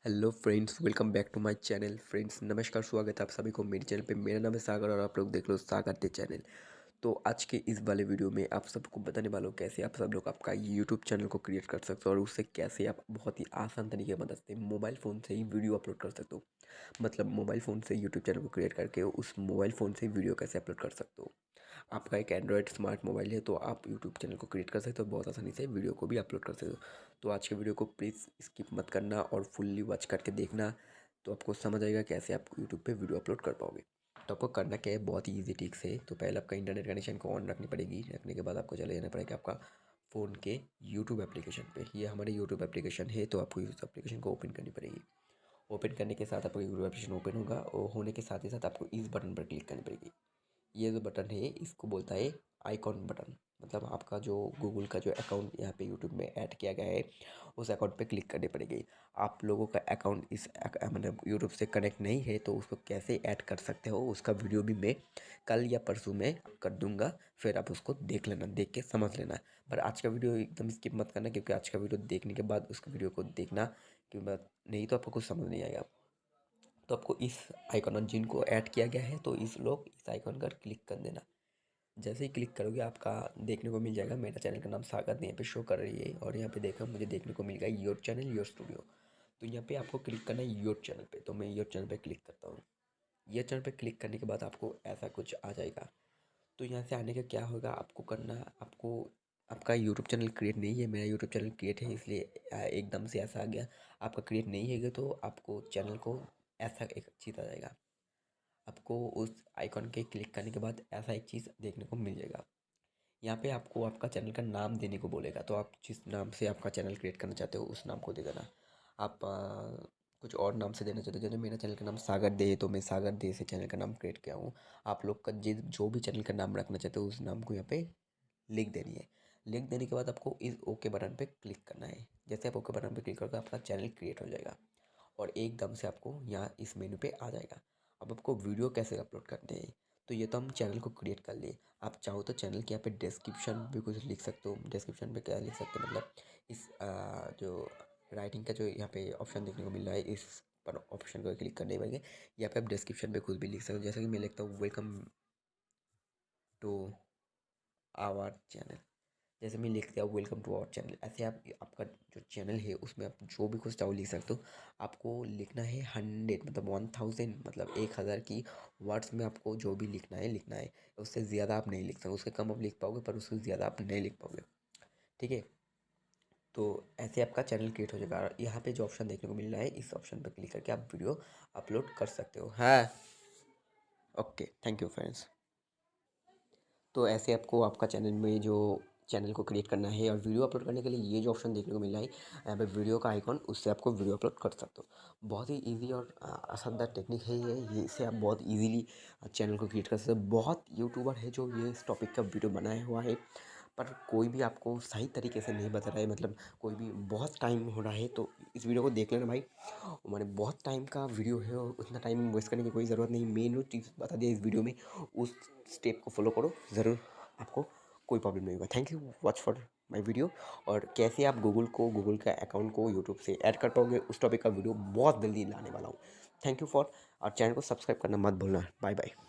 Hello friends, welcome back to my channel. Friends नमस्कार, स्वागत है आप सभी को मेरे चैनल पे। मेरा नाम है सागर और आप लोग देख लो सागर दे चैनल। तो आज के इस वाले वीडियो में आप सबको बताने वाला हूँ कैसे आप सब लोग आपका यूट्यूब चैनल को क्रिएट कर सकते हो और उससे कैसे आप बहुत ही आसान तरीके की मदद से मोबाइल फ़ोन से ही वीडियो अपलोड कर सकते हो। मतलब मोबाइल फ़ोन से यूट्यूब चैनल को क्रिएट करके उस मोबाइल फ़ोन से वीडियो कैसे अपलोड कर सकते हो। आपका एक एंड्रॉयड स्मार्ट मोबाइल है तो आप यूट्यूब चैनल को क्रिएट कर सकते हो, बहुत आसानी से वीडियो को भी अपलोड कर सकते हो। तो आज के वीडियो को प्लीज़ स्किप मत करना और फुल्ली वॉच करके देखना, तो आपको समझ आएगा कैसे आप यूट्यूब पे वीडियो अपलोड कर पाओगे। तो आपको करना क्या है, बहुत ही ईजी ट्रिक से। तो पहले आपका इंटरनेट कनेक्शन को ऑन रखनी पड़ेगी। रखने के बाद आपको चले जाना पड़ेगा आपका फ़ोन के यूट्यूब एप्लीकेशन पे। ये हमारे यूट्यूब एप्लीकेशन है तो आपको इस एप्लीकेशन को ओपन करनी पड़ेगी। ओपन करने के साथ आपका यूट्यूब एप्लीकेशन ओपन होगा और होने के साथ ही साथ आपको इस बटन पर क्लिक करनी पड़ेगी। ये जो बटन है इसको बोलता है आइकॉन बटन। मतलब आपका जो गूगल का जो अकाउंट यहाँ पे यूट्यूब में ऐड किया गया है उस अकाउंट पे क्लिक करनी पड़ेगी। आप लोगों का अकाउंट मतलब यूट्यूब से कनेक्ट नहीं है तो उसको कैसे ऐड कर सकते हो उसका वीडियो भी मैं कल या परसों में कर दूंगा। फिर आप उसको देख लेना, देख के समझ लेना। पर आज का वीडियो एकदम स्किप मत करना, क्योंकि आज का वीडियो देखने के बाद उसका वीडियो को देखना, क्योंकि नहीं तो आपको कुछ समझ नहीं आएगा। तो आपको इस आइकॉन जिनको ऐड किया गया है तो इस लोग इस आइकॉन पर क्लिक कर देना। जैसे ही क्लिक करोगे आपका देखने को मिल जाएगा, मेरा चैनल का नाम सागर यहाँ पे शो कर रही है और यहाँ पे देखा मुझे देखने को मिल गया योर चैनल योर स्टूडियो। तो यहाँ पे आपको क्लिक करना है योर चैनल पे। तो मैं योर चैनल पे क्लिक करता हूँ। ये चैनल पे क्लिक करने के बाद आपको ऐसा कुछ आ जाएगा। तो यहाँ से आने का क्या होगा, आपको करना, आपको आपका यूट्यूब चैनल क्रिएट नहीं है। मेरा यूट्यूब चैनल क्रिएट है इसलिए एकदम से ऐसा आ गया। आपका क्रिएट नहीं है तो आपको चैनल को ऐसा एक चीज़ आ जाएगा। आपको उस आइकॉन के क्लिक करने के बाद ऐसा एक चीज़ देखने को मिल जाएगा। यहाँ पे आपको आपका चैनल का नाम देने को बोलेगा, तो आप जिस नाम से आपका चैनल क्रिएट करना चाहते हो उस नाम को दे देना। आप कुछ और नाम से देना चाहते हो, जैसे मेरा चैनल का नाम सागर दे है तो मैं सागर दे से चैनल का नाम क्रिएट किया हूँ। आप लोग का जो भी चैनल का नाम रखना चाहते हो उस नाम को यहाँ पे लिख देनी है। लिख देने के बाद आपको इस ओके बटन पे क्लिक करना है। जैसे आप ओके बटन पे क्लिक करोगे आपका चैनल क्रिएट हो जाएगा और एकदम से आपको यहाँ इस मेनू पे आ जाएगा। अब आपको वीडियो कैसे अपलोड करते हैं, तो ये तो हम चैनल को क्रिएट कर लिए। आप चाहो तो चैनल के यहाँ पे डिस्क्रिप्शन भी कुछ लिख सकते हो। डिस्क्रिप्शन पे क्या लिख सकते हो, मतलब इस जो राइटिंग का जो यहाँ पे ऑप्शन देखने को मिल रहा है इस पर ऑप्शन को क्लिक करने के बाद यहाँ पे आप डिस्क्रिप्शन पे कुछ भी लिख सकते हो। जैसे कि मैं लिखता हूँ वेलकम टू आवर चैनल। जैसे मैं लिख दिया वेलकम टू आवर चैनल, ऐसे आप आपका जो चैनल है उसमें आप जो भी कुछ चाहो लिख सकते हो। आपको लिखना है 100 मतलब 1000 मतलब 1000 की वर्ड्स में आपको जो भी लिखना है। उससे ज़्यादा आप नहीं लिख सकते, उससे कम आप लिख पाओगे पर उससे ज़्यादा आप नहीं लिख पाओगे। ठीक है, तो ऐसे आपका चैनल क्रिएट हो जाएगा। और यहाँ पे जो ऑप्शन देखने को मिल रहा है इस ऑप्शन पर क्लिक करके आप वीडियो अपलोड कर सकते हो। हाँ, ओके, थैंक यू फ्रेंड्स। तो ऐसे आपको आपका चैनल में जो चैनल को क्रिएट करना है और वीडियो अपलोड करने के लिए ये जो ऑप्शन देखने को मिल रहा है यहाँ पे वीडियो का आइकॉन, उससे आपको वीडियो अपलोड कर सकते हो। बहुत ही इजी और आसानदार टेक्निक है ये इससे आप बहुत इजीली चैनल को क्रिएट कर सकते हो। बहुत यूट्यूबर है जो ये इस टॉपिक का वीडियो बनाया हुआ है, पर कोई भी आपको सही तरीके से नहीं बता रहा है। मतलब कोई भी बहुत टाइम हो रहा है तो इस वीडियो को देख लेना भाई। मैंने बहुत टाइम का वीडियो है और उतना टाइम वेस्ट करने की कोई ज़रूरत नहीं। मेन चीज़ बता दिया इस वीडियो में, उस स्टेप को फॉलो करो, ज़रूर आपको कोई प्रॉब्लम नहीं होगा। Thank you watch for my video. और कैसे आप गूगल का अकाउंट को यूट्यूब से ऐड कर पाओगे उस टॉपिक का वीडियो बहुत जल्दी लाने वाला हूँ। थैंक यू फॉर, और चैनल को सब्सक्राइब करना मत भूलना। Bye bye.